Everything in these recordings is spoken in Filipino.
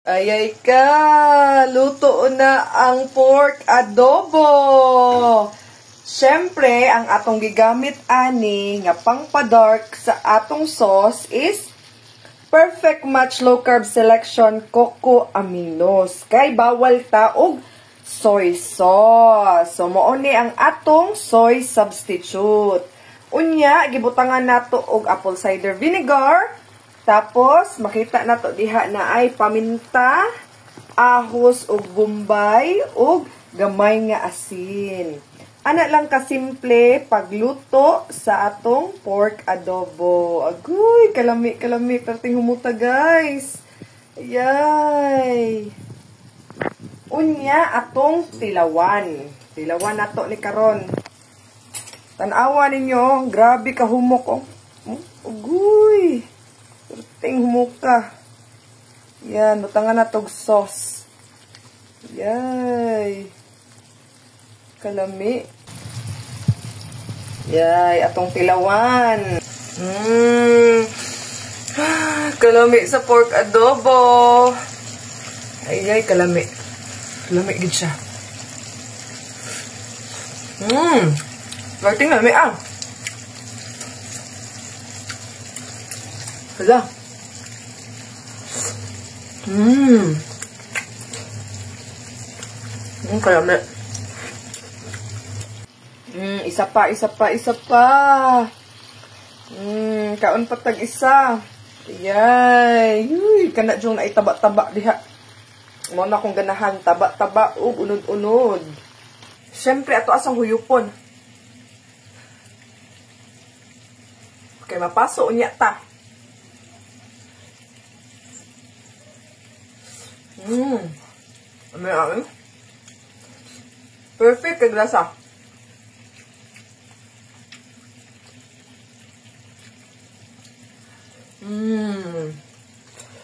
Ayay ka! Luto na ang pork adobo! Siyempre, ang atong gigamit ani nga pangpadark sa atong sauce is perfect match low carb selection coco aminos. Kay bawal ta og soy sauce. So, mao ni ang atong soy substitute. Unya, gibutangan nato og apple cider vinegar. Tapos, makita na to diha na ay paminta, ahos ug bombay ug gamay nga asin. Ana lang kasimple pagluto sa atong pork adobo. Agoy, kalami, perting humuta guys. Ayay. Unya atong tilawan. Tilawan nato ni karon. Tan-awa ninyo, grabe ka humok oh. Agoy. Perting humuka. Yan, butangan na tog sauce. Yay. Kalami. Yay, atong tilawan. Kalami sa pork adobo. Ay, kalami. Kalami gid siya. Perting kalami ah. Hala. Kalami. Isa pa. Kaon pa tag isa. Yay. Uy, kana jung na itaba-taba diha. Mo na kong ganahan taba-taba ug unod-unod. Siyempre ato asang huyupon. Okay, mapaso unya ta. Ano perfect kag lasa.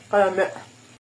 Kalami.